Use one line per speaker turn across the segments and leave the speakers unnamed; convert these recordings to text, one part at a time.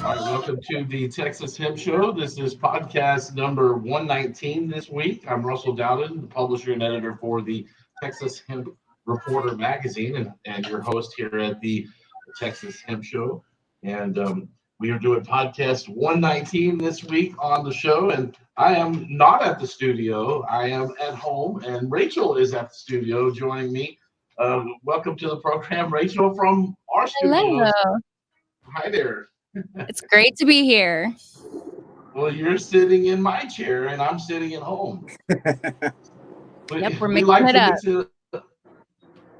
All right, welcome to the Texas Hemp Show. This is podcast number 119 this week. I'm Russell Dowden, the publisher and editor for the Texas Hemp Reporter magazine, and your host here at the Texas Hemp Show. And we are doing podcast 119 this week on the show. And I am not at the studio. I am at home, and Rachel is at the studio joining me. Welcome to the program, Rachel, from our studios.
Hello.
Hi there.
It's great to be here.
Well, you're sitting in my chair, and I'm sitting at home.
Yep, we're mixing it up.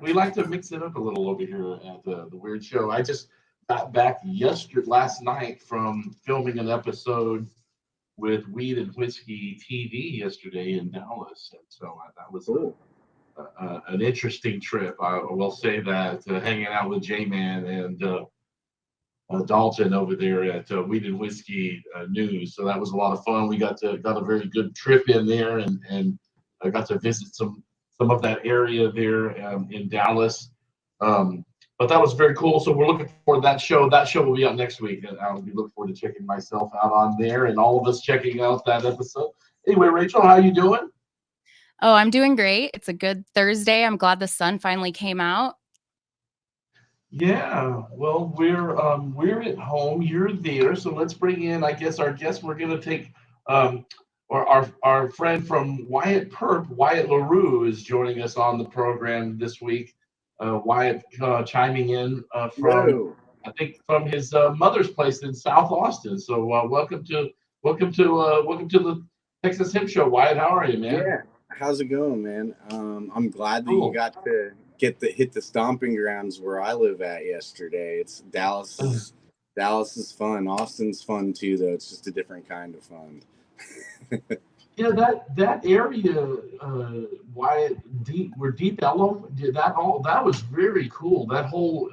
We like to mix it up a little over here at the Weird Show. I just got back last night from filming an episode with Weed and Whiskey TV yesterday in Dallas, and so that was an interesting trip. I will say that, hanging out with J-Man and Dalton over there at Weed and Whiskey News. So that was a lot of fun. We got a very good trip in there, and I got to visit some of that area there in Dallas. But that was very cool. So we're looking forward to that show. That show will be out next week, and I'll be looking forward to checking myself out on there, and all of us checking out that episode. Anyway, Rachel, how you doing?
Oh, I'm doing great. It's a good Thursday. I'm glad the sun finally came out.
Yeah, well, we're at home. You're there, so let's bring in, I guess, our guest. We're going to take or our friend from Wyatt Purp, Wyatt Larew, is joining us on the program this week. Wyatt chiming in from I think from his mother's place in South Austin. So welcome to the Texas Hemp Show, Wyatt. How are you, man?
Yeah, how's it going, man? I'm glad that you got to hit the stomping grounds where I live at yesterday. It's Dallas. Dallas is fun. Austin's fun too, though. It's just a different kind of fun.
Yeah, that area, Wyatt, where Deep Ellum did that was very cool. That whole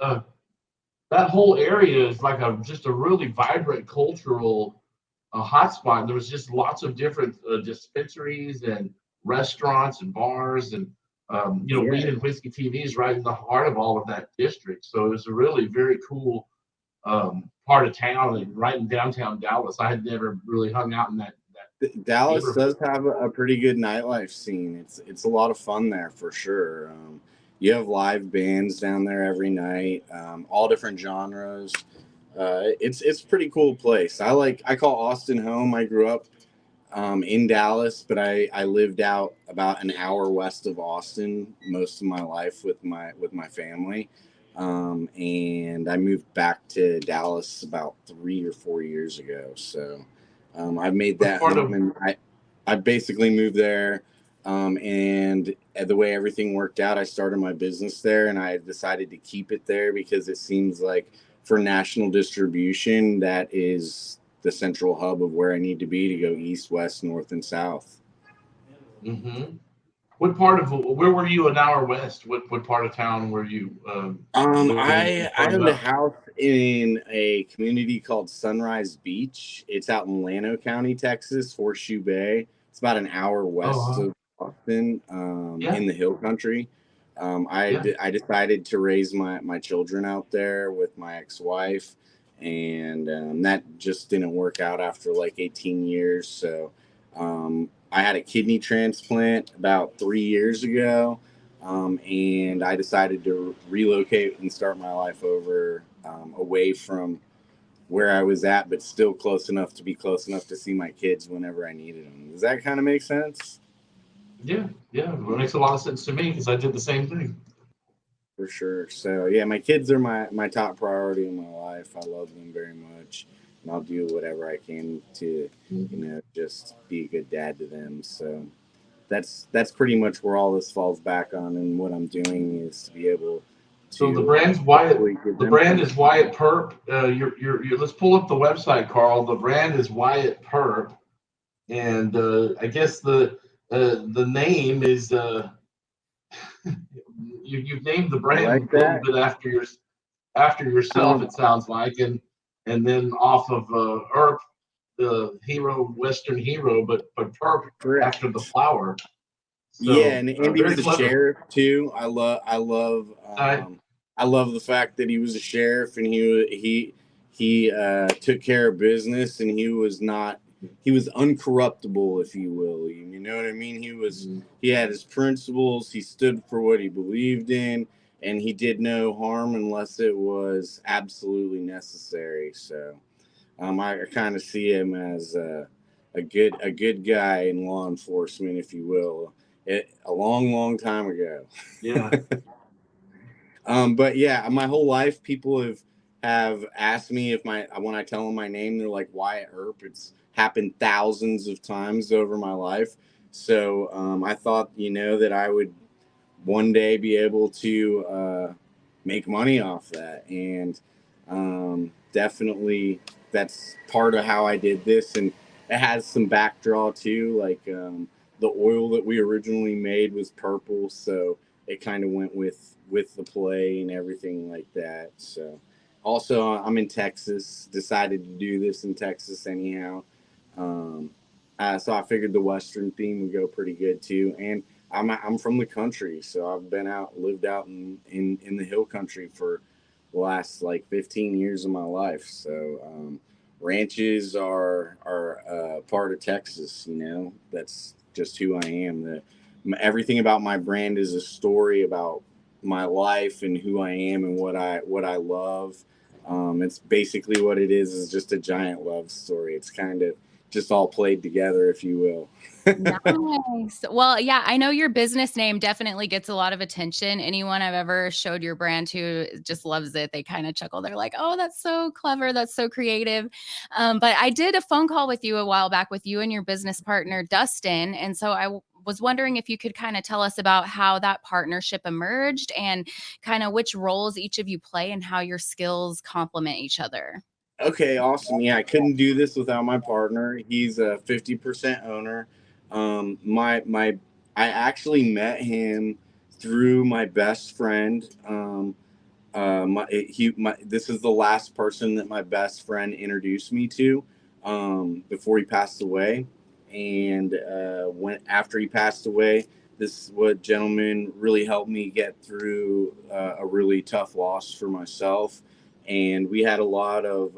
area is like just a really vibrant cultural hotspot. There was just lots of different dispensaries and restaurants and bars, and Weed and Whiskey TV is right in the heart of all of that district. So it was a really very cool part of town, and right in downtown Dallas. I had never really hung out in that.
Dallas does have a pretty good nightlife scene. It's a lot of fun there for sure. You have live bands down there every night, all different genres. It's a pretty cool place. I call Austin home. I grew up in Dallas, but I lived out about an hour west of Austin most of my life with my family, and I moved back to Dallas about 3 or 4 years ago. So I've made that home, and I basically moved there. And the way everything worked out, I started my business there, and I decided to keep it there because it seems like for national distribution, that is the central hub of where I need to be to go east, west, north, and south.
Mm-hmm. Where were you an hour west? What part of town were you?
I owned a house in a community called Sunrise Beach. It's out in Llano County, Texas, Horseshoe Bay. It's about an hour west of Austin, in the hill country. I decided to raise my children out there with my ex-wife, and that just didn't work out after like 18 years. So I had a kidney transplant about 3 years ago, and I decided to relocate and start my life over, away from where I was at, but still close enough to see my kids whenever I needed them. Does that kind of make sense?
Yeah, it makes a lot of sense to me because I did the same thing.
For sure. So yeah, my kids are my top priority in my life. I love them very much, and I'll do whatever I can to, just be a good dad to them. So that's pretty much where all this falls back on, and what I'm doing is to be able to.
So the brand's Wyatt. The brand is Wyatt Purp. Let's pull up the website, Carl. The brand is Wyatt Purp, and I guess the name is you've named the brand like a little bit after yourself. It sounds like, and then off of Earp, the hero, Western hero, but Purp after the flower.
So, yeah, and he was a sheriff too. I love the fact that he was a sheriff, and he he took care of business, and he was uncorruptible, if you will. You know what I mean? He had his principles. He stood for what he believed in, and he did no harm unless it was absolutely necessary. So I kind of see him as a good guy in law enforcement, if you will, a long time ago.
Yeah.
But yeah, my whole life, people have asked me when I tell them my name, they're like, Wyatt Purp. It's happened thousands of times over my life. So I thought, that I would one day be able to make money off that. And definitely that's part of how I did this. And it has some backdraw too. Like the oil that we originally made was purple. So it kind of went with the play and everything like that. So also I'm in Texas, decided to do this in Texas anyhow. So I figured the Western theme would go pretty good too. And I'm from the country, so I've lived out in the hill country for the last like 15 years of my life. So ranches are part of Texas. That's just who I am. Everything about my brand is a story about my life and who I am and what I love. It's basically what it is just a giant love story. It's kind of just all played together, if you will.
Nice. Well, yeah, I know your business name definitely gets a lot of attention. Anyone I've ever showed your brand to just loves it. They kind of chuckle. They're like, oh, that's so clever. That's so creative. But I did a phone call with you a while back with you and your business partner, Dustin. And so I was wondering if you could kind of tell us about how that partnership emerged and kind of which roles each of you play and how your skills complement each other.
Okay, awesome. Yeah, I couldn't do this without my partner. He's a 50% owner. I actually met him through my best friend. This is the last person that my best friend introduced me to before he passed away. And after he passed away, this gentleman really helped me get through a really tough loss for myself. And we had a lot of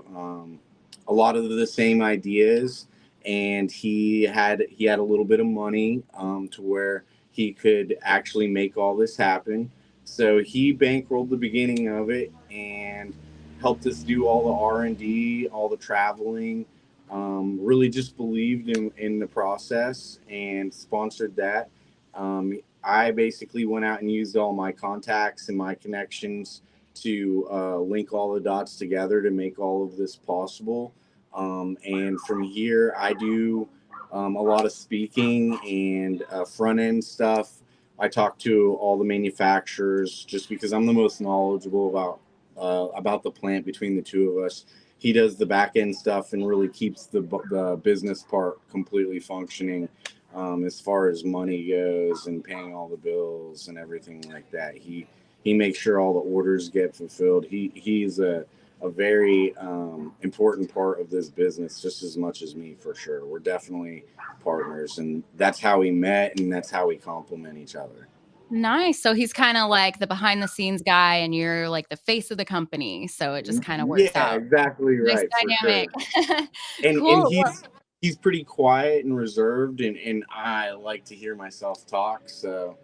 the same ideas. And he had a little bit of money to where he could actually make all this happen. So he bankrolled the beginning of it and helped us do all the R&D, all the traveling. Really just believed in the process and sponsored that. I basically went out and used all my contacts and my connections to link all the dots together to make all of this possible. And from here, I do a lot of speaking and front end stuff. I talk to all the manufacturers just because I'm the most knowledgeable about the plant between the two of us. He does the back end stuff and really keeps the business part completely functioning as far as money goes and paying all the bills and everything like that. He makes sure all the orders get fulfilled. He's a very important part of this business, just as much as me, for sure. We're definitely partners, and that's how we met, and that's how we complement each other.
Nice. So he's kind of like the behind the scenes guy and you're like the face of the company. So it just kind of works
Yeah,
out.
exactly
Nice
right.
dynamic.
Sure. And
Cool.
he's pretty quiet and reserved, and I like to hear myself talk, so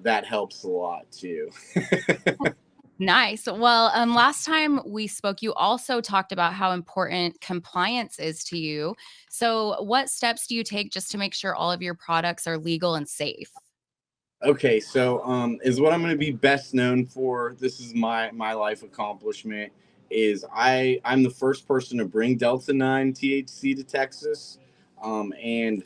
that helps a lot too.
Nice. Well, last time we spoke, you also talked about how important compliance is to you. So what steps do you take just to make sure all of your products are legal and safe?
Okay, so is what I'm going to be best known for. This is my life accomplishment. Is I'm the first person to bring Delta 9 THC to Texas, and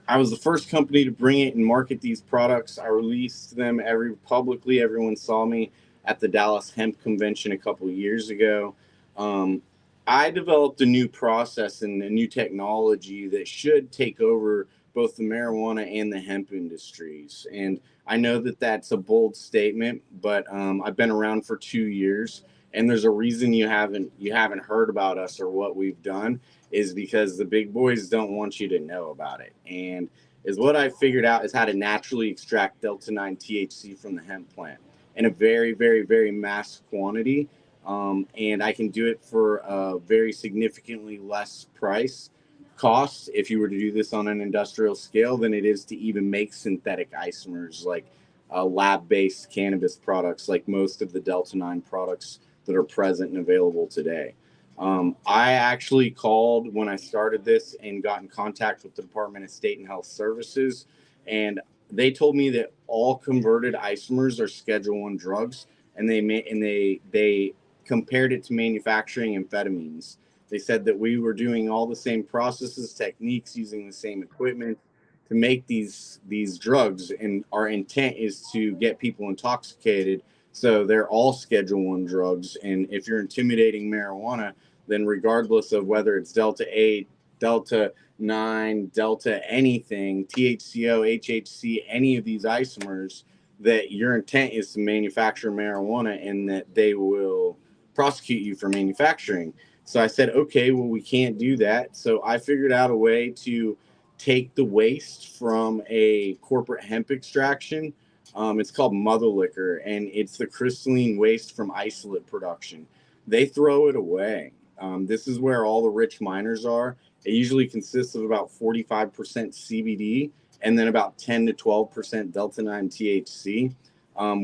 I was the first company to bring it and market these products. I released them publicly. Everyone saw me at the Dallas Hemp Convention a couple of years ago. I developed a new process and a new technology that should take over both the marijuana and the hemp industries. And I know that that's a bold statement, but I've been around for 2 years, and there's a reason you haven't heard about us or what we've done, is because the big boys don't want you to know about it. And is what I figured out is how to naturally extract Delta 9 THC from the hemp plant in a very, very, very mass quantity. And I can do it for a very significantly less price cost if you were to do this on an industrial scale than it is to even make synthetic isomers like lab-based cannabis products like most of the Delta 9 products that are present and available today. I actually called when I started this and got in contact with the Department of State and Health Services, and they told me that all converted isomers are Schedule 1 drugs, and they compared it to manufacturing amphetamines. They said that we were doing all the same processes, techniques, using the same equipment to make these drugs, and our intent is to get people intoxicated. So they're all Schedule 1 drugs, and if you're intimidating marijuana, then regardless of whether it's Delta 8, Delta 9, Delta anything, THCO, HHC, any of these isomers, that your intent is to manufacture marijuana and that they will prosecute you for manufacturing. So I said, okay, well, we can't do that. So I figured out a way to take the waste from a corporate hemp extraction. It's called mother liquor, and it's the crystalline waste from isolate production. They throw it away. This is where all the rich miners are. It usually consists of about 45% CBD and then about 10 to 12% Delta 9 THC.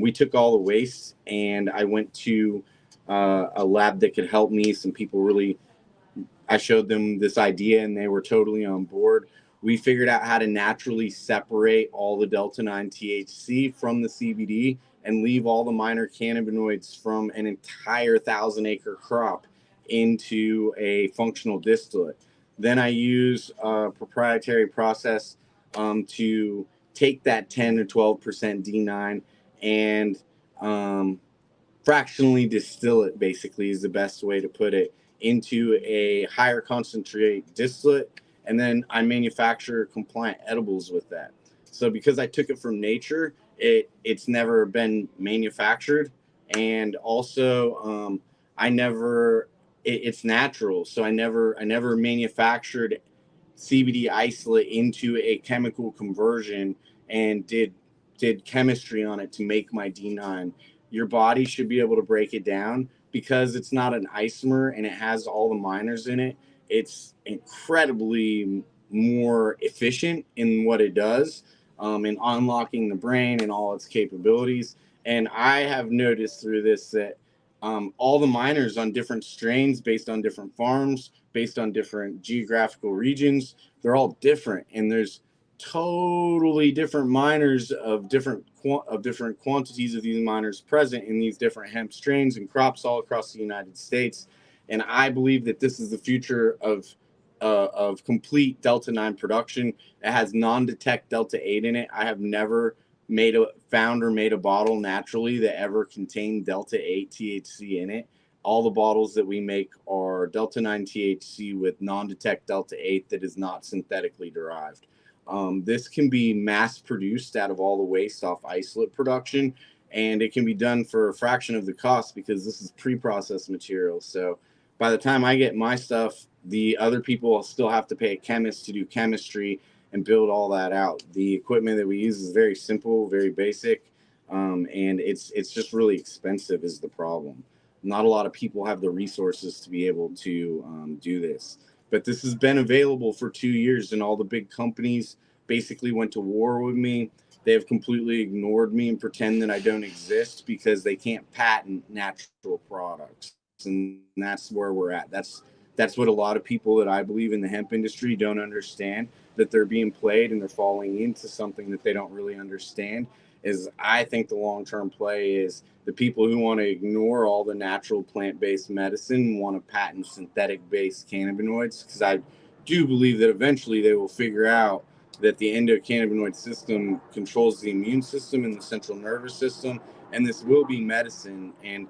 We took all the waste, and I went to a lab that could help me. Some people really, I showed them this idea, and they were totally on board. We figured out how to naturally separate all the Delta 9 THC from the CBD and leave all the minor cannabinoids from an entire 1,000-acre crop into a functional distillate. Then I use a proprietary process to take that 10 to 12% D9 and fractionally distill it, basically, is the best way to put it, into a higher concentrate distillate. And then I manufacture compliant edibles with that. So because I took it from nature, it's never been manufactured. And also, it's natural. So I never manufactured CBD isolate into a chemical conversion and did chemistry on it to make my D9. Your body should be able to break it down because it's not an isomer and it has all the minors in it. It's incredibly more efficient in what it does, in unlocking the brain and all its capabilities. And I have noticed through this that all the minors on different strains, based on different farms, based on different geographical regions, they're all different. And there's totally different minors of different quantities of these minors present in these different hemp strains and crops all across the United States. And I believe that this is the future of complete Delta 9 production. It has non-detect Delta 8 in it. I have never found or made a bottle naturally that ever contained Delta 8 THC in it. All the bottles that we make are Delta 9 THC with non-detect Delta 8 that is not synthetically derived. This can be mass produced out of all the waste off isolate production, and it can be done for a fraction of the cost because this is pre-processed material. So by the time I get my stuff, the other people will still have to pay a chemist to do chemistry and build all that out. The equipment that we use is very simple, very basic, and it's just really expensive is the problem. Not a lot of people have the resources to be able to do this. But this has been available for 2 years, and all the big companies basically went to war with me. They have completely ignored me and pretend that I don't exist because they can't patent natural products. And that's where we're at. That's what a lot of people that I believe in the hemp industry don't understand, that they're being played and they're falling into something that they don't really understand. Is I think the long-term play is the people who want to ignore all the natural plant-based medicine want to patent synthetic-based cannabinoids, because I do believe that eventually they will figure out that the endocannabinoid system controls the immune system and the central nervous system, and this will be medicine. And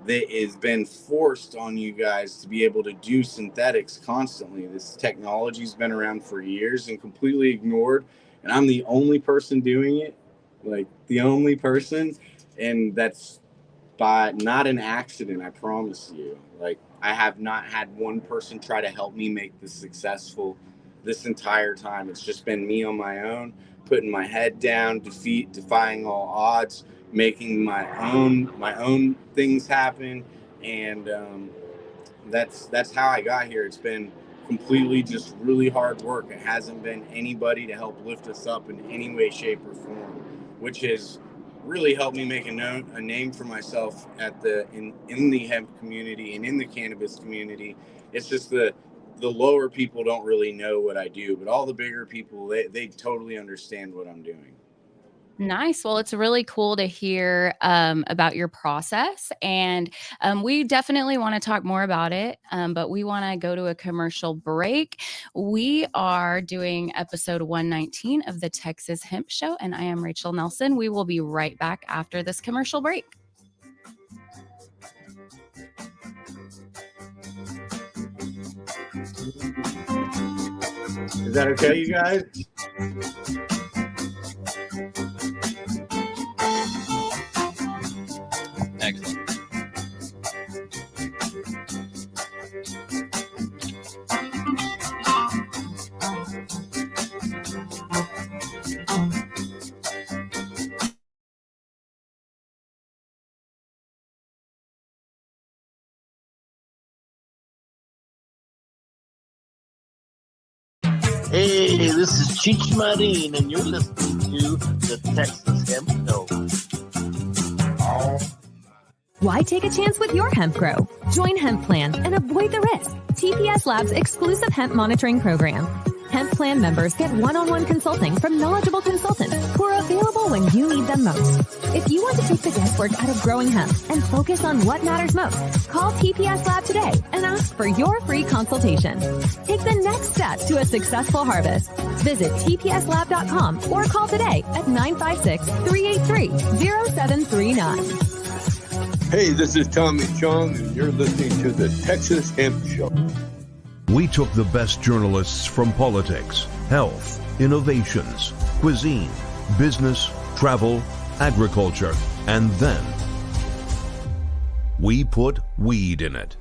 that has been forced on you guys to be able to do synthetics constantly. This technology's been around for years and completely ignored, and I'm the only person doing it. Like the only person, and that's by not an accident, I promise you. Like I have not had one person try to help me make this successful this entire time. It's just been me on my own, putting my head down, defying all odds, making my own things happen, And that's how I got here. It's been completely just really hard work. It hasn't been anybody to help lift us up in any way, shape, or form, which has really helped me make a name for myself in the hemp community and in the cannabis community. It's just the lower people don't really know what I do, but all the bigger people, they totally understand what I'm doing.
Nice. Well, it's really cool to hear about your process. And we definitely want to talk more about it, but we want to go to a commercial break. We are doing episode 119 of the Texas Hemp Show, and I am Rachel Nelson. We will be right back after this commercial break.
Is that okay, you guys?
Excellent.
Hey, this is Cheech Marin, and you're listening to the Texas Hemp Show.
Why take a chance with your hemp grow? Join Hemp Plan and avoid the risk. TPS Labs' exclusive hemp monitoring program. Hemp Plan members get one-on-one consulting from knowledgeable consultants who are available when you need them most. If you want to take the guesswork out of growing hemp and focus on what matters most, call TPS Lab today and ask for your free consultation. Take the next step to a successful harvest. Visit tpslab.com or call today at 956-383-0739.
Hey, this is Tommy Chong, and you're listening to the Texas Hemp Show.
We took the best journalists from politics, health, innovations, cuisine, business, travel, agriculture, and then we put weed in it.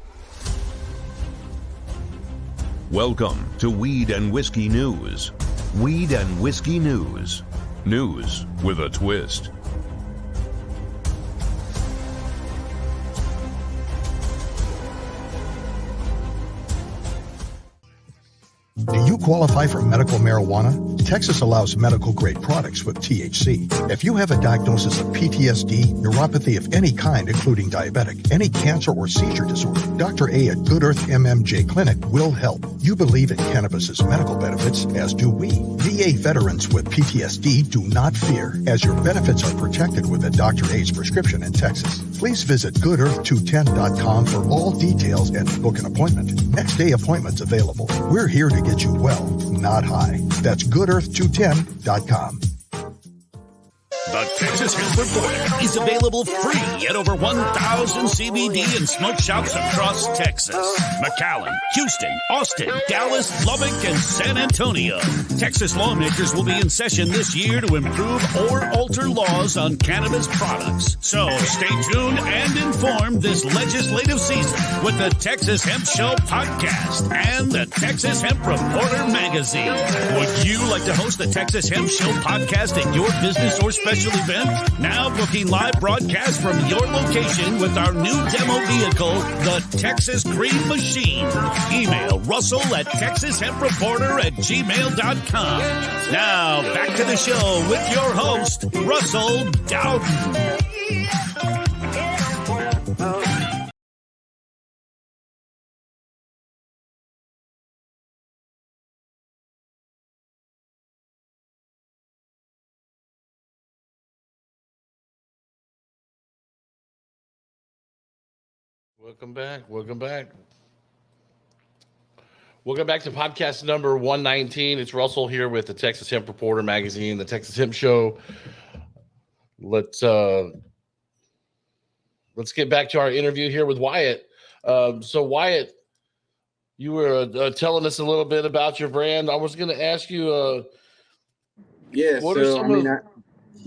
Welcome to Weed and Whiskey News. Weed and Whiskey News. News with a twist.
Do you qualify for medical marijuana? Texas allows medical-grade products with THC. If you have a diagnosis of PTSD, neuropathy of any kind, including diabetic, any cancer or seizure disorder, Dr. A at Good Earth MMJ Clinic will help. You believe in cannabis's medical benefits, as do we. VA veterans with PTSD do not fear, as your benefits are protected with a Dr. A's prescription in Texas. Please visit goodearth210.com for all details and book an appointment. Next day appointments available. We're here to get you well, not high. That's goodearth210.com.
The Texas Hemp Reporter is available free at over 1,000 CBD and smoke shops across Texas. McAllen, Houston, Austin, Dallas, Lubbock, and San Antonio. Texas lawmakers will be in session this year to improve or alter laws on cannabis products. So stay tuned and informed this legislative season with the Texas Hemp Show podcast and the Texas Hemp Reporter magazine. Would you like to host the Texas Hemp Show podcast at your business or special event? Now booking live broadcast from your location with our new demo vehicle, the Texas Green Machine. Email Russell at TexasHempReporter@gmail.com. Now back to the show with your host, Russell Dowden.
Welcome back. Welcome back to podcast number 119. It's Russell here with the Texas Hemp Reporter magazine, the Texas Hemp Show. Let's get back to our interview here with Wyatt. So Wyatt, you were telling us a little bit about your brand. I was going to ask you,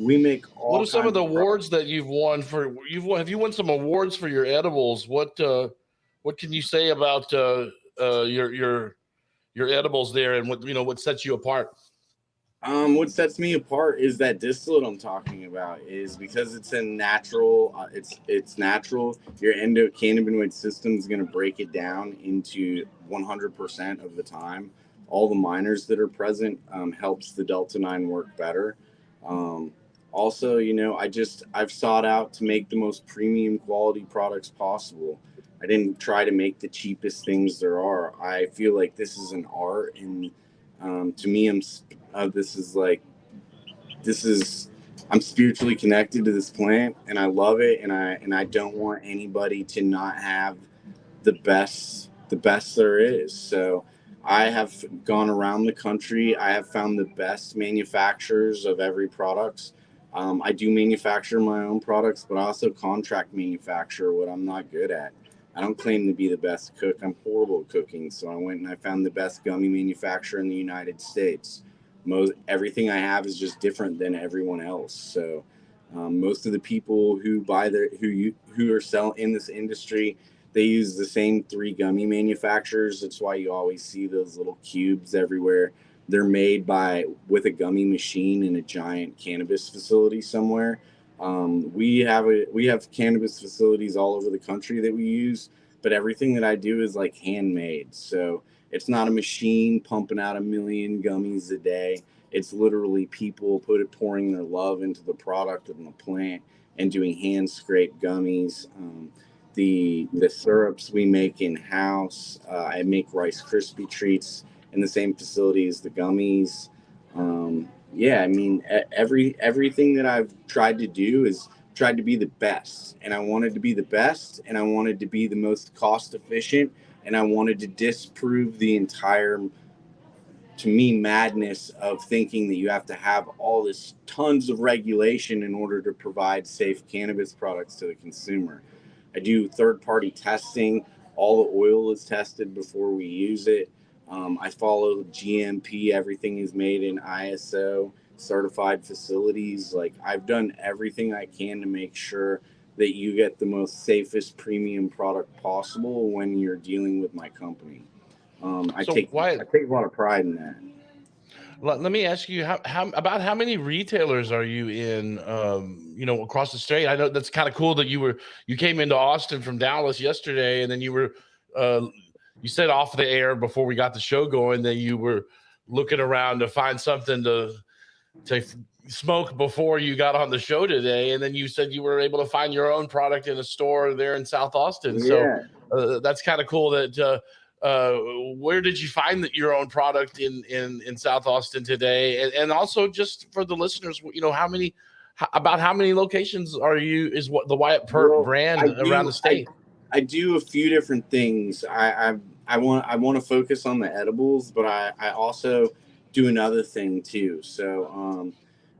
we make all.
What are some of the awards that you've won for? Have you won some awards for your edibles? What can you say about your edibles there, and what sets you apart?
What sets me apart is that distillate I'm talking about is because it's a natural, it's natural. Your endocannabinoid system is going to break it down into 100% of the time. All the minors that are present helps the Delta 9 work better. Also, I've sought out to make the most premium quality products possible. I didn't try to make the cheapest things there are. I feel like this is an art, and to me, this is I'm spiritually connected to this plant, and I love it, and I don't want anybody to not have the best there is. So I have gone around the country. I have found the best manufacturers of every products. I do manufacture my own products, but I also contract manufacture what I'm not good at. I don't claim to be the best cook. I'm horrible at cooking. So I went and I found the best gummy manufacturer in the United States. Everything I have is just different than everyone else. So most of the people who who are selling in this industry, they use the same 3 gummy manufacturers. That's why you always see those little cubes everywhere. They're made with a gummy machine in a giant cannabis facility somewhere. We have cannabis facilities all over the country that we use, but everything that I do is like handmade. So it's not a machine pumping out 1 million gummies a day. It's literally people pouring their love into the product and the plant and doing hand scraped gummies. The syrups we make in house. I make Rice Krispie treats in the same facility as the gummies. Yeah, I mean, everything that I've tried to do is tried to be the best, and I wanted to be the best, and I wanted to be the most cost efficient, and I wanted to disprove the entire, to me, madness of thinking that you have to have all this tons of regulation in order to provide safe cannabis products to the consumer. I do third-party testing. All the oil is tested before we use it. I follow GMP. Everything is made in ISO certified facilities. Like, I've done everything I can to make sure that you get the most safest premium product possible when you're dealing with my company. I take a lot of pride in that.
Let me ask you how many retailers are you in, across the state? I know that's kind of cool that you came into Austin from Dallas yesterday, and then you said off the air before we got the show going that you were looking around to find something to smoke before you got on the show today, and then you said you were able to find your own product in a store there in South Austin.
Yeah.
So that's kind of cool that. Where did you find your own product in South Austin today? And also, just for the listeners, how many locations is what the Wyatt Purp brand around the state?
I do a few different things. I want to focus on the edibles, but I also do another thing too. So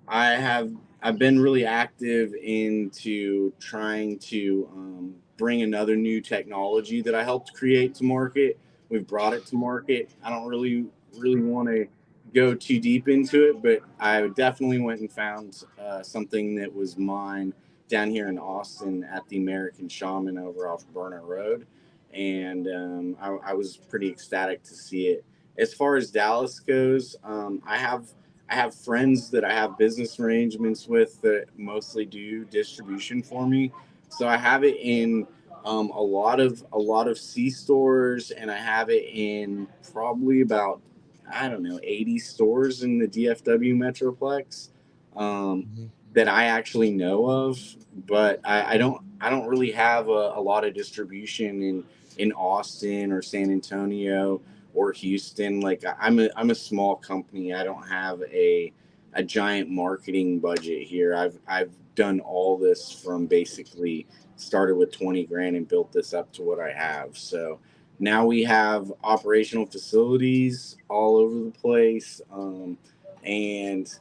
I've been really active into trying to bring another new technology that I helped create to market. We've brought it to market. I don't really want to go too deep into it, but I definitely went and found something that was mine down here in Austin at the American Shaman over off Burner Road. And I was pretty ecstatic to see it. As far as Dallas goes, I have friends that I have business arrangements with that mostly do distribution for me. So I have it in a lot of C stores, and I have it in probably about 80 stores in the DFW Metroplex that I actually know of. But I don't really have a lot of distribution in Austin or San Antonio or Houston. Like, I'm a small company. I don't have a giant marketing budget here. I've done all this from basically started with 20 grand and built this up to what I have. So now we have operational facilities all over the place. And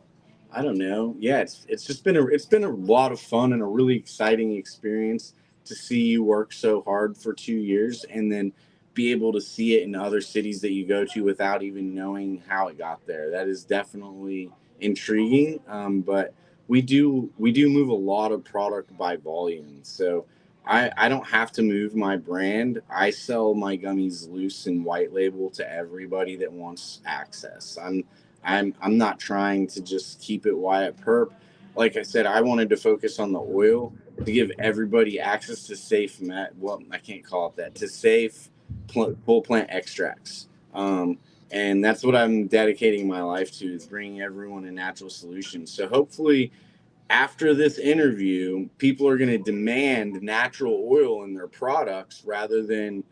I don't know. Yeah, it's been a lot of fun and a really exciting experience to see you work so hard for 2 years and then be able to see it in other cities that you go to without even knowing how it got there. That is definitely intriguing. But we do move a lot of product by volume. So I don't have to move my brand. I sell my gummies loose and white label to everybody that wants access. I'm not trying to just keep it Wyatt Purp. Like I said, I wanted to focus on the oil to give everybody access to safe well, I can't call it that, to safe full plant extracts. And that's what I'm dedicating my life to, is bringing everyone a natural solution. So hopefully after this interview, people are going to demand natural oil in their products rather than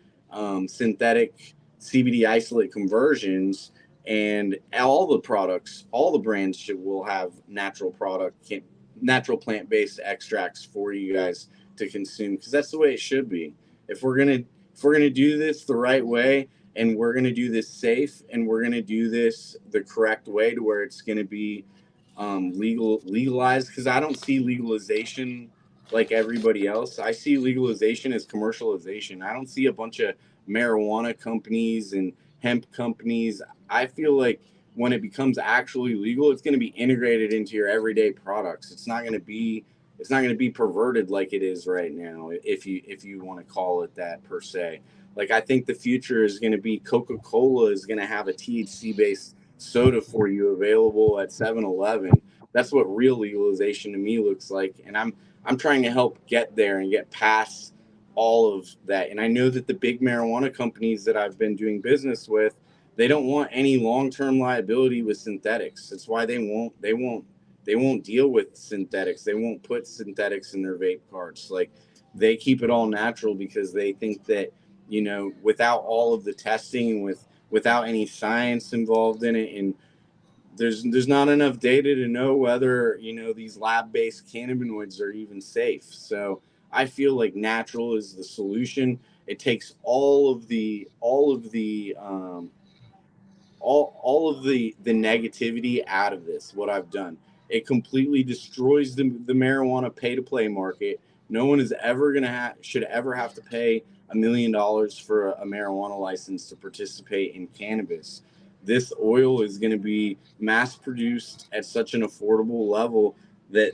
synthetic CBD isolate conversions. And all the products, all the brands will have natural plant-based extracts for you guys to consume, because that's the way it should be. If we're gonna do this the right way, and we're gonna do this safe, and we're gonna do this the correct way to where it's gonna be legalized, because I don't see legalization like everybody else. I see legalization as commercialization. I don't see a bunch of marijuana companies and hemp companies. I feel like when it becomes actually legal, it's going to be integrated into your everyday products. It's not going to be perverted like it is right now, if you want to call it that per se. Like, I think the future is going to be Coca-Cola is going to have a THC based soda for you available at 7-Eleven. That's what real legalization to me looks like, and I'm trying to help get there and get past all of that. And I know that the big marijuana companies that I've been doing business with, they don't want any long-term liability with synthetics. That's why they won't deal with synthetics. They won't put synthetics in their vape carts. Like, they keep it all natural because they think that, you know, without all of the testing, without any science involved in it, and there's not enough data to know whether, you know, these lab-based cannabinoids are even safe. So I feel like natural is the solution. It takes all of the negativity out of this. What I've done, it completely destroys the marijuana pay-to-play market. No one is ever should ever have to pay $1 million for a marijuana license to participate in cannabis. This oil is going to be mass produced at such an affordable level that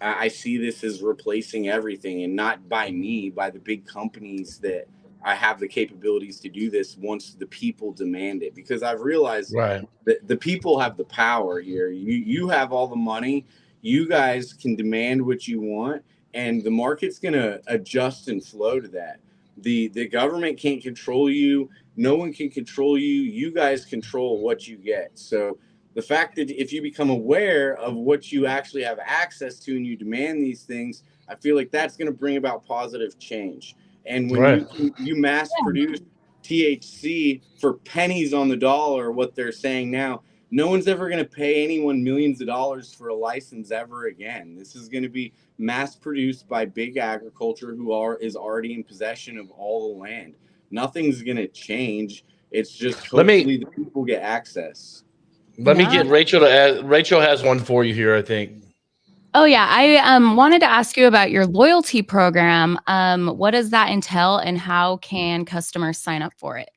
I see this as replacing everything, and not by me, by the big companies that I have the capabilities to do this once the people demand it. Because I've realized that the people have the power here. You have all the money. You guys can demand what you want, and the market's going to adjust and flow to that. The government can't control you. No one can control you. You guys control what you get. So the fact that if you become aware of what you actually have access to and you demand these things, I feel like that's going to bring about positive change. And when you mass produce THC for pennies on the dollar, what they're saying now, no one's ever going to pay anyone millions of dollars for a license ever again. This is going to be mass produced by big agriculture is already in possession of all the land. Nothing's going to change. It's just hopefully the people get access.
Let me get Rachel to add. Rachel has one for you here, I think.
Oh yeah, I wanted to ask you about your loyalty program. What does that entail, and how can customers sign up for it?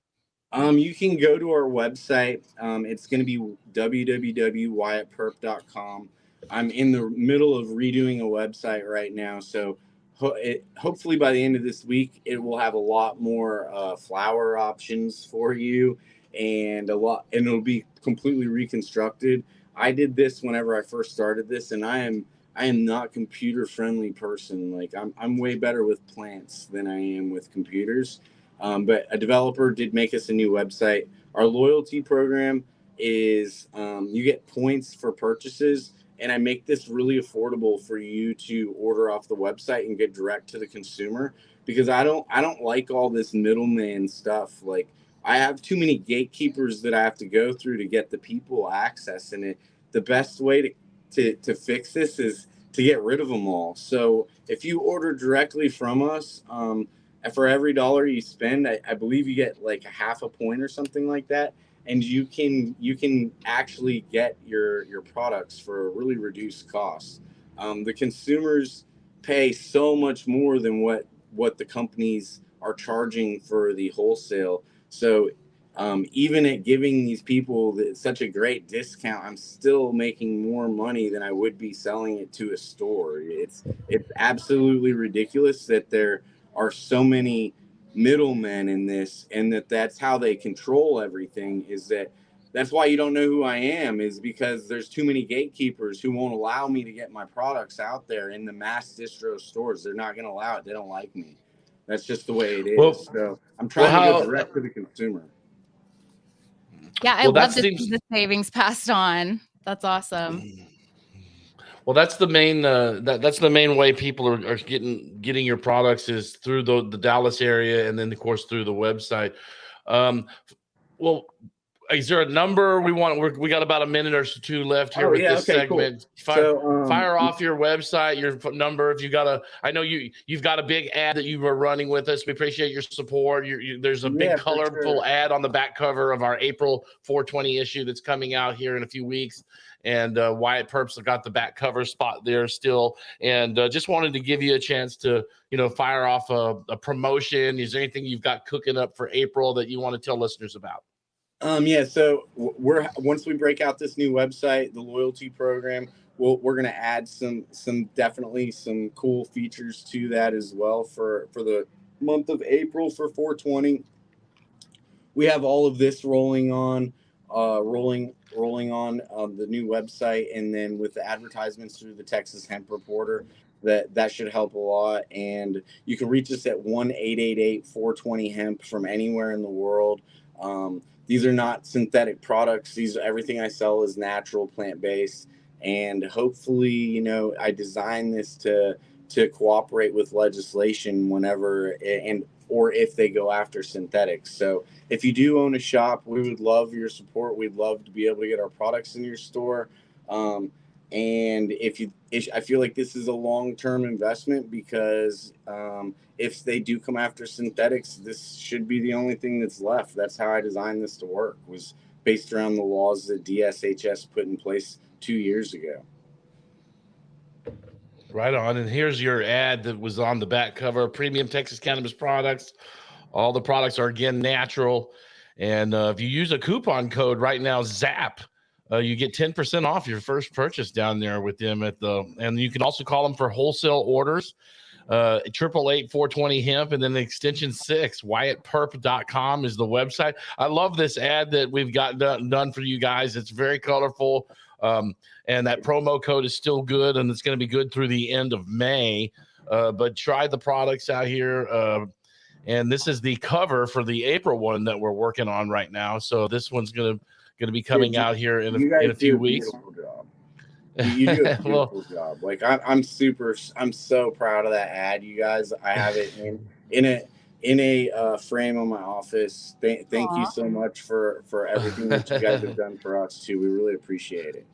You can go to our website. It's going to be www.wyattpurp.com. I'm in the middle of redoing a website right now, so hopefully by the end of this week, it will have a lot more flower options for you, and it'll be completely reconstructed. I did this whenever I first started this, and I am not computer friendly person. Like, I'm way better with plants than I am with computers. But a developer did make us a new website. Our loyalty program is you get points for purchases, and I make this really affordable for you to order off the website and get direct to the consumer, because I don't like all this middleman stuff. Like, I have too many gatekeepers that I have to go through to get the people access, and the best way to fix this is to get rid of them all. So if you order directly from us, for every $1 you spend, I believe you get like a half a point or something like that, and you can actually get your products for a really reduced cost. The consumers pay so much more than what the companies are charging for the wholesale. So even at giving these people such a great discount, I'm still making more money than I would be selling it to a store. It's absolutely ridiculous that there are so many middlemen in this, and that's how they control everything, is that that's why you don't know who I am, is because there's too many gatekeepers who won't allow me to get my products out there in the mass distro stores. They're not going to allow it. They don't like me. That's just the way it is.
Well,
so I'm trying to go direct to the consumer.
Yeah, I love to see the savings passed on. That's awesome.
Well, that's the main that's the main way people are getting your products is through the Dallas area, and then of course through the website. Well, is there a number we want? We got about a minute or two left here with this segment. Cool. Fire off your website, your number. If you got I know you've got a big ad that you were running with us. We appreciate your support. There's a big colorful ad on the back cover of our April 420 issue that's coming out here in a few weeks. And Wyatt Purp's got the back cover spot there still. And just wanted to give you a chance to, fire off a promotion. Is there anything you've got cooking up for April that you want to tell listeners about?
So once we break out this new website, the loyalty program, we're going to add some definitely some cool features to that as well for the month of April for 420. We have all of this rolling on the new website, and then with the advertisements through the Texas Hemp Reporter, that should help a lot. And you can reach us at 1-888-420-HEMP from anywhere in the world. These are not synthetic products. Everything I sell is natural, plant-based, and hopefully, I designed this to cooperate with legislation whenever or if they go after synthetics. So if you do own a shop, we would love your support. We'd love to be able to get our products in your store. And I feel like this is a long-term investment because if they do come after synthetics, this should be the only thing that's left. That's how I designed this to work, was based around the laws that DSHS put in place 2 years ago.
Right on. And here's your ad that was on the back cover: premium Texas cannabis products. All the products are, again, natural. And if you use a coupon code right now, ZAP, you get 10% off your first purchase down there with them and you can also call them for wholesale orders. 888-420-HEMP, and then the extension 6, WyattPurp.com is the website. I love this ad that we've got done for you guys. It's very colorful. And that promo code is still good, and it's going to be good through the end of May. But try the products out here. And this is the cover for the April one that we're working on right now. So this one's going to be coming out here in a few weeks.
You do a beautiful job. Like I'm so proud of that ad, you guys. I have it in a frame on my office. Thank you so much for everything that you guys have done for us too. We really appreciate it.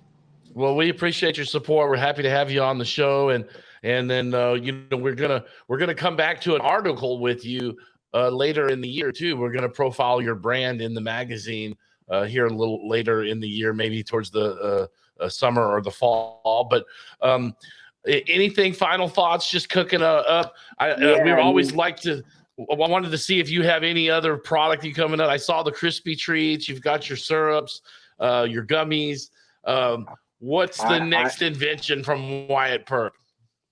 Well, we appreciate your support. We're happy to have you on the show, and then we're gonna come back to an article with you later in the year too. We're gonna profile your brand in the magazine here a little later in the year, maybe towards the summer or the fall. But anything final thoughts? Just cooking up. We always like to. I wanted to see if you have any other product you coming up. I saw the crispy treats. You've got your syrups, your gummies. What's the next invention from Wyatt Purp?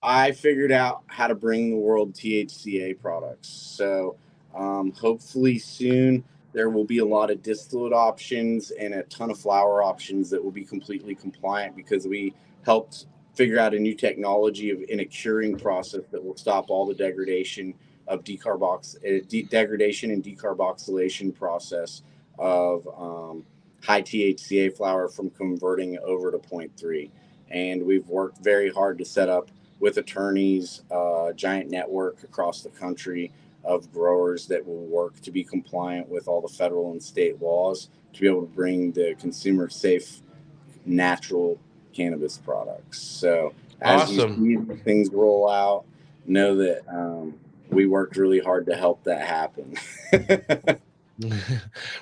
I figured out how to bring the world THCA products. So hopefully soon there will be a lot of distillate options and a ton of flower options that will be completely compliant, because we helped figure out a new technology in a curing process that will stop all the degradation of degradation and decarboxylation process of high THCA flower from converting over to 0.3. And we've worked very hard to set up with attorneys, giant network across the country of growers that will work to be compliant with all the federal and state laws to be able to bring the consumer safe, natural cannabis products. So as you see things roll out, know that we worked really hard to help that happen.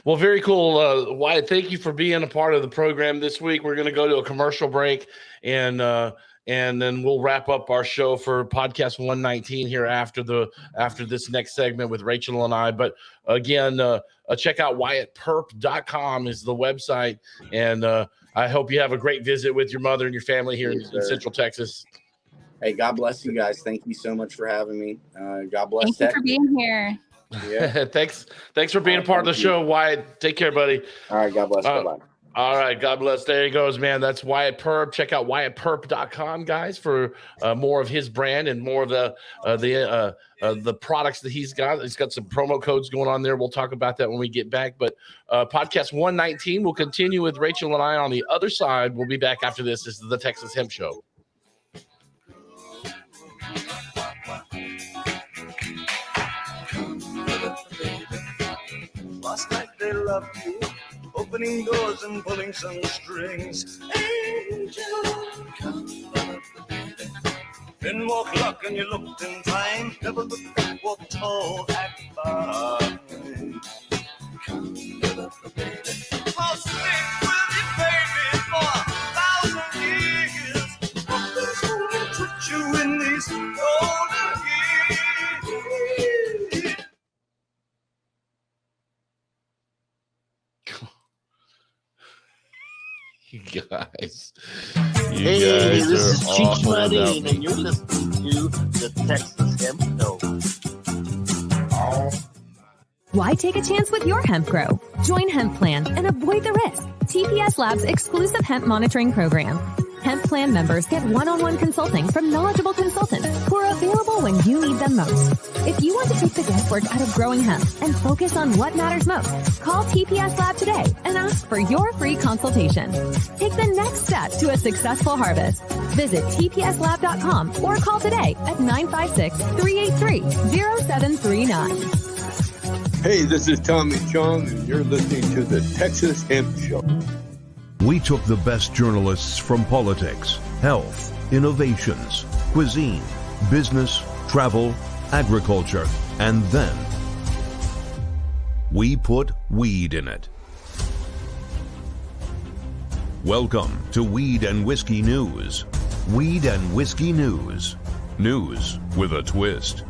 Well, very cool. Wyatt, thank you for being a part of the program this week. We're going to go to a commercial break, and then we'll wrap up our show for podcast 119 here after this next segment with Rachel and I. But again, check out WyattPurp.com is the website, and I hope you have a great visit with your mother and your family here in Central Texas.
Hey, God bless you guys. Thank you so much for having me. God bless.
Thank you for being here.
Yeah. Thanks for being a part of the show, Wyatt. Take care, buddy.
All right. God bless. Bye-bye.
All right, God bless. There he goes, man. That's Wyatt Purp. Check out wyattpurp.com, guys, for more of his brand and more of the products that he's got. He's got some promo codes going on there. We'll talk about that when we get back. But podcast 119 will continue with Rachel and I on the other side. We'll be back after this. This is the Texas Hemp Show.
Last night they loved you, opening doors and pulling some strings. Angel, come up, baby. Then walk luck and you looked in time. Never looked back, walked tall, act fine. Come up, baby. I'll stick with you, baby, for 1,000 years. Nothing's gonna touch you in these golden years.
You guys.
Hey, this is Cheech Marine, and you're listening to the Texas Hemp Show.
Why take a chance with your hemp grow? Join Hemp Plan and avoid the risk. TPS Labs exclusive hemp monitoring program. Hemp Plan members get one-on-one consulting from knowledgeable consultants who are available when you need them most. If you want to take the guesswork out of growing hemp and focus on what matters most, call TPS Lab today and ask for your free consultation. Take the next step to a successful harvest. Visit tpslab.com or call today at 956-383-0739.
Hey, this is Tommy Chong, and you're listening to the Texas Hemp Show.
We took the best journalists from politics, health, innovations, cuisine, business, travel, agriculture, and then we put weed in it. Welcome to Weed and Whiskey News. Weed and Whiskey News. News with a twist.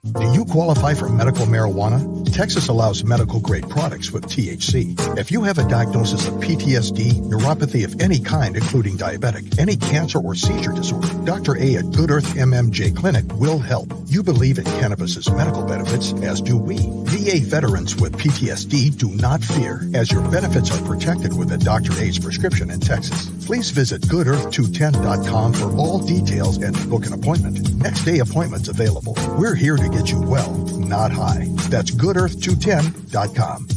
Do you qualify for medical marijuana? Texas allows medical-grade products with THC. If you have a diagnosis of PTSD, neuropathy of any kind, including diabetic, any cancer or seizure disorder, Dr. A at Good Earth MMJ Clinic will help. You believe in cannabis's medical benefits, as do we. VA veterans with PTSD do not fear, as your benefits are protected with a Dr. A's prescription in Texas. Please visit goodearth210.com for all details and book an appointment. Next day appointments available. We're here to get you well, not high. That's goodearth210.com.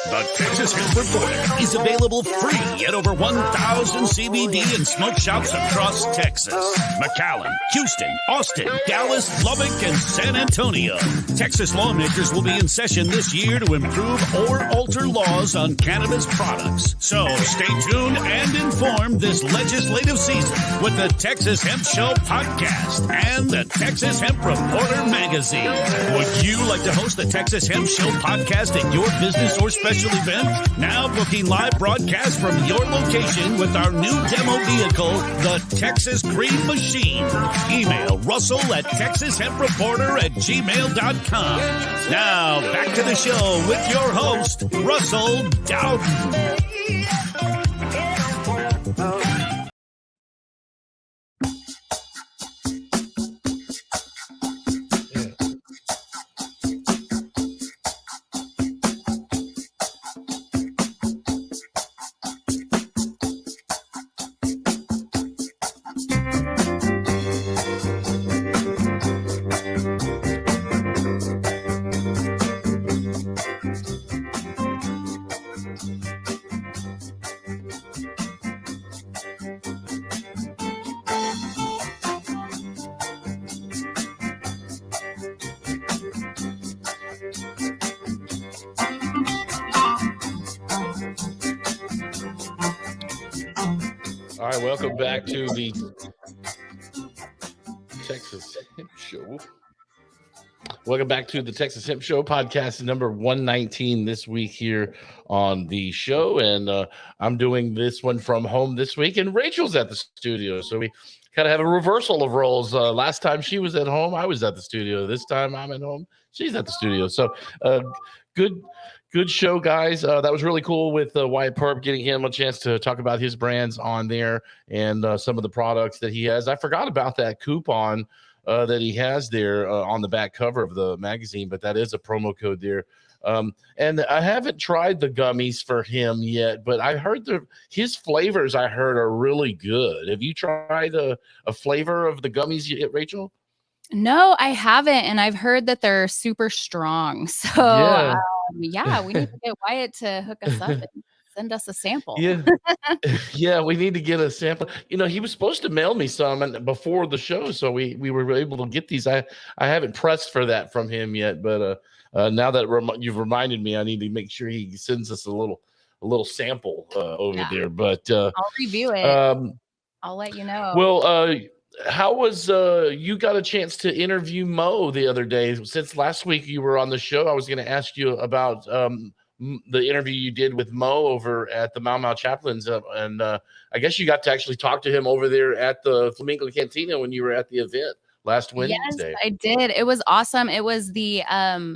The Texas Hemp Reporter is available free at over 1,000 CBD and smoke shops across Texas. McAllen, Houston, Austin, Dallas, Lubbock, and San Antonio. Texas lawmakers will be in session this year to improve or alter laws on cannabis products. So stay tuned and informed this legislative season with the Texas Hemp Show podcast and the Texas Hemp Reporter magazine. Would you like to host the Texas Hemp Show podcast at your business or special event? Now booking live broadcast from your location with our new demo vehicle, the Texas Green Machine. Email Russell at TexasHempReporter@gmail.com. Now back to the show with your host, Russell Dowden.
All right, welcome back to the Texas Hemp Show. Welcome back to the Texas Hemp Show podcast number 119 this week here on the show. And I'm doing this one from home this week, and Rachel's at the studio. So we kind of have a reversal of roles. Last time she was at home, I was at the studio. This time I'm at home, she's at the studio. So good Good show, guys. That was really cool with Wyatt Purp, getting him a chance to talk about his brands on there and some of the products that he has. I forgot about that coupon that he has there on the back cover of the magazine, but that is a promo code there. And I haven't tried the gummies for him yet, but I heard his flavors I heard are really good. Have you tried a flavor of the gummies yet, Rachel?
No, I haven't, and I've heard that they're super strong. So,
Yeah.
yeah, we need to get Wyatt to hook us up and send us a sample.
Yeah. Yeah, we need to get a sample. He was supposed to mail me some before the show, so we were able to get these. I haven't pressed for that from him yet, but now that you've reminded me, I need to make sure he sends us a little sample over there. But
I'll review it. I'll let you know.
Well, how was you got a chance to interview Mo the other day? Since last week you were on the show, I was going to ask you about the interview you did with Mo over at the Mau Mau Chaplains, and I guess you got to actually talk to him over there at the Flamingo Cantina when you were at the event last Wednesday.
Yes, I did. It was awesome. It was the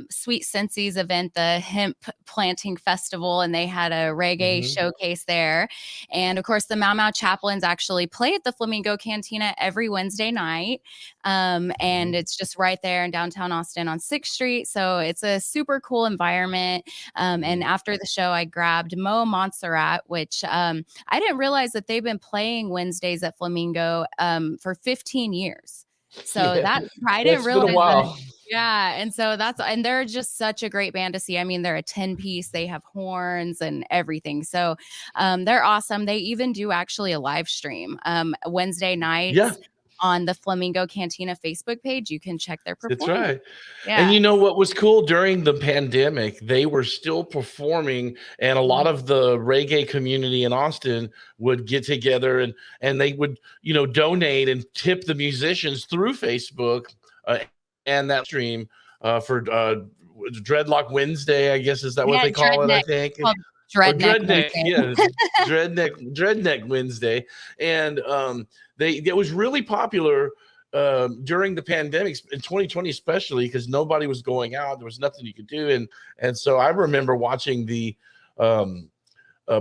Sweet Sensi's event, the hemp planting festival, and they had a reggae showcase there. And of course, the Mau Mau Chaplains actually play at the Flamingo Cantina every Wednesday night. And it's just right there in downtown Austin on 6th Street. So it's a super cool environment. And after the show, I grabbed Mo Montserrat, which I didn't realize that they've been playing Wednesdays at Flamingo for 15 years. So
Yeah,
I didn't realize
been a while.
that. Yeah. And so and they're just such a great band to see. I mean, they're a 10-piece, they have horns and everything. So they're awesome. They even do actually a live stream Wednesday nights on the Flamingo Cantina Facebook page. You can check their performance.
That's right.
Yeah.
And you know what was cool during the pandemic? They were still performing, and a lot of the reggae community in Austin would get together and they would, donate and tip the musicians through Facebook and that stream for Dreadlock Wednesday, I guess. Is that what they call it? I think.
Dreadneck.
Yeah. Dreadneck Wednesday. And it was really popular during the pandemic in 2020, especially because nobody was going out. There was nothing you could do. And so I remember watching the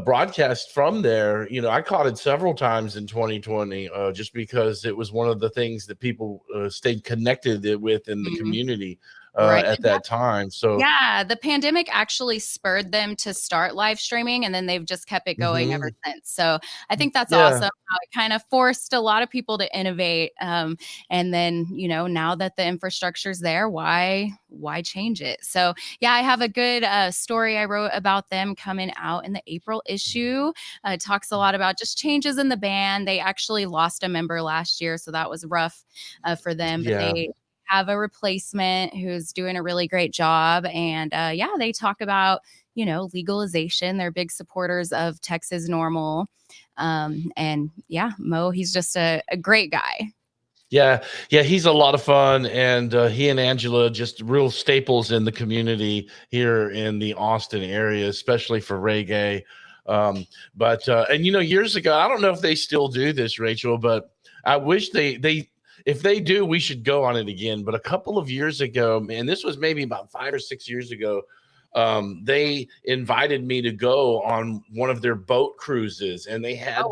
broadcast from there. I caught it several times in 2020 just because it was one of the things that people stayed connected with in the community. At that time. So
yeah, the pandemic actually spurred them to start live streaming, and then they've just kept it going ever since. So I think that's awesome how it kind of forced a lot of people to innovate. And then, now that the infrastructure's there, why change it? So yeah, I have a good story I wrote about them coming out in the April issue. It talks a lot about just changes in the band. They actually lost a member last year, so that was rough for them. But they have a replacement who's doing a really great job. And they talk about, legalization. They're big supporters of Texas Normal. Mo, he's just a great guy.
Yeah, he's a lot of fun, and he and Angela just real staples in the community here in the Austin area, especially for reggae. Years ago, I don't know if they still do this, Rachel, but I wish they if they do, we should go on it again. But a couple of years ago, and this was maybe about 5 or 6 years ago, they invited me to go on one of their boat cruises, and they had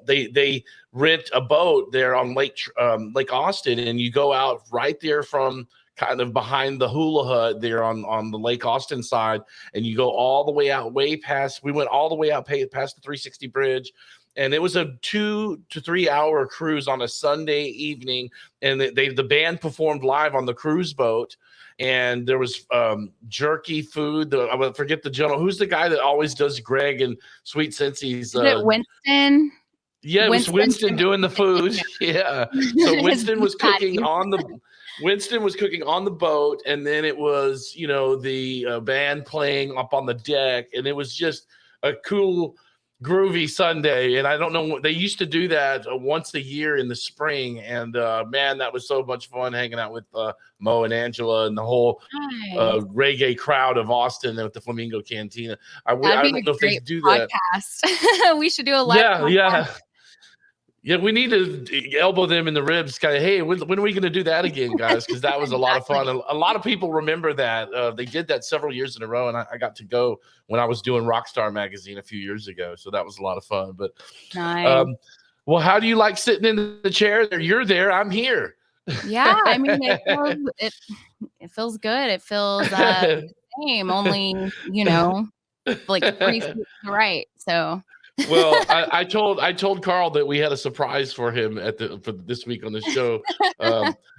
they rent a boat there on Lake Austin, and you go out right there from kind of behind the hula hut there on the Lake Austin side, and you go all the way out we went all the way out past the 360 bridge. And it was a 2 to 3 hour cruise on a Sunday evening, and the band performed live on the cruise boat, and there was jerky food. I forget the gentleman. Who's the guy that always does Greg and Sweet Sensi's?
Is it Winston?
Yeah, it was Winston doing the food. Yeah, so Winston was cooking on the boat, and then it was the band playing up on the deck, and it was just a cool, groovy Sunday. And I don't know, they used to do that once a year in the spring, and man, that was so much fun hanging out with Mo and Angela and the whole reggae crowd of Austin at the Flamingo Cantina. I don't know if they do
podcast.
that.
We should do a live podcast.
Yeah, we need to elbow them in the ribs. Kind of, hey, when are we going to do that again, guys? Because that was a lot of fun. A lot of people remember that. They did that several years in a row, and I got to go when I was doing Rockstar Magazine a few years ago. So that was a lot of fun. But
Nice.
well, how do you like sitting in the chair? You're there. I'm here.
Yeah, I mean, it feels good. It feels the same, only like 3 feet to the right. So.
Well, I told Carl that we had a surprise for him for this week on the show,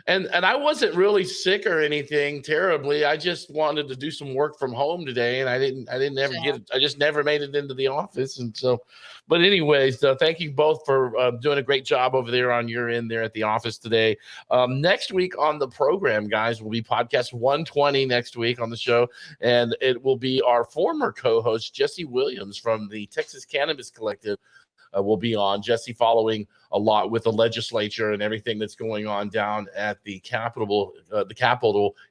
and I wasn't really sick or anything terribly. I just wanted to do some work from home today, and I didn't ever get it. I just never made it into the office, and so. But anyways, thank you both for doing a great job over there on your end there at the office today. Next week on the program, guys, will be podcast 120 next week on the show, and it will be our former co-host Jesse Williams from the Texas Cannabis Collective will be on. Jesse following a lot with the legislature and everything that's going on down at the Capitol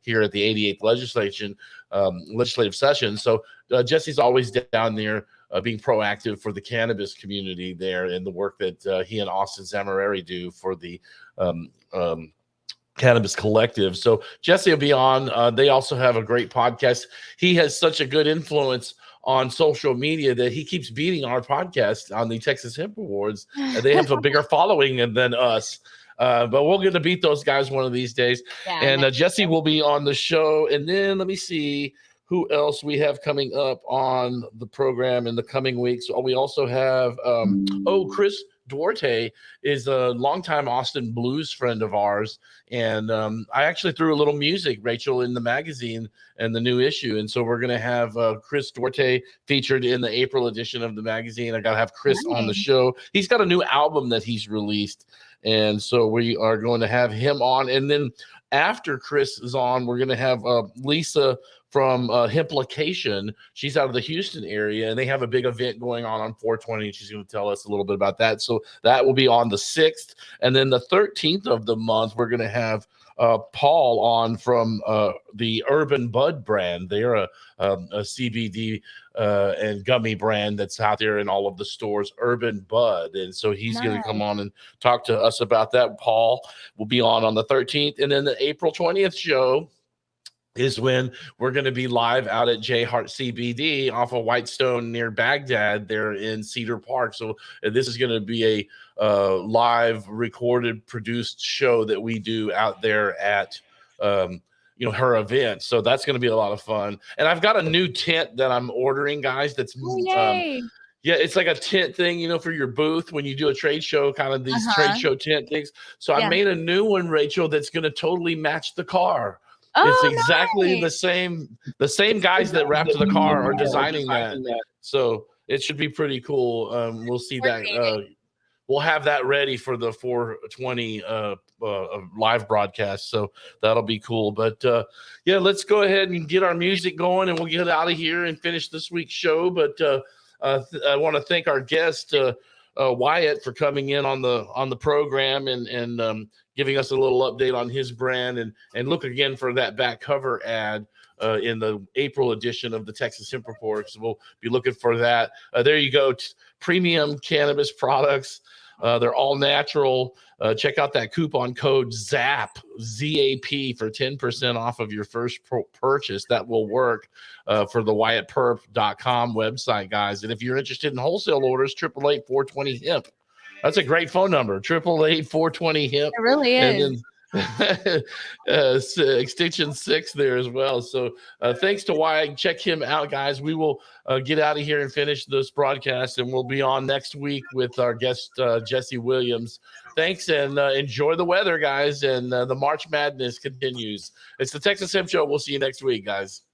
here at the 88th legislative session. So Jesse's always down there being proactive for the cannabis community there and the work that he and Austin Zamareri do for the Cannabis Collective. So Jesse will be on. They also have a great podcast. He has such a good influence on social media that he keeps beating our podcast on the Texas Hemp Awards. They have a bigger following than us. But we're going to beat those guys one of these days. Yeah, and Jesse will be on the show. And then let me see who else we have coming up on the program in the coming weeks. We also have, Chris Duarte is a longtime Austin blues friend of ours. And I actually threw a little music, Rachel, in the magazine and the new issue. And so we're going to have Chris Duarte featured in the April edition of the magazine. I got to have Chris on the show. He's got a new album that he's released. And so we are going to have him on. And then after Chris is on, we're going to have Lisa from Hemplication. She's out of the Houston area, and they have a big event going on 420, and she's going to tell us a little bit about that. So that will be on the 6th. And then the 13th of the month, we're going to have Paul on from the Urban Bud brand. They're a CBD and gummy brand that's out there in all of the stores, Urban Bud. And so he's going to come on and talk to us about that. Paul will be on the 13th. And then the April 20th show is when we're going to be live out at J Hart CBD off of Whitestone near Baghdad there in Cedar Park. So this is going to be a live recorded produced show that we do out there at her event. So that's going to be a lot of fun. And I've got a new tent that I'm ordering, guys. That's yeah, it's like a tent thing, for your booth when you do a trade show, kind of these trade show tent things. So I made a new one, Rachel, that's going to totally match the car. It's exactly the same guys that wrapped the car are designing that. So it should be pretty cool. We'll see that. We'll have that ready for the 420 live broadcast. So that'll be cool. But let's go ahead and get our music going, and we'll get out of here and finish this week's show. But I want to thank our guest, Wyatt, for coming in on the program and giving us a little update on his brand, and look again for that back cover ad in the April edition of the Texas Hemp Report. So we'll be looking for that. There you go. Premium cannabis products. They're all natural. Check out that coupon code ZAP, ZAP, for 10% off of your first purchase. That will work for the WyattPurp.com website, guys. And if you're interested in wholesale orders, 888-420-HEMP. That's a great phone number, 888-420-HEMP.
It really is.
And then extension 6 there as well. So thanks to Wyatt. Check him out, guys. We will get out of here and finish this broadcast, and we'll be on next week with our guest, Jesse Williams. Thanks, and enjoy the weather, guys, and the March Madness continues. It's the Texas Hemp Show. We'll see you next week, guys.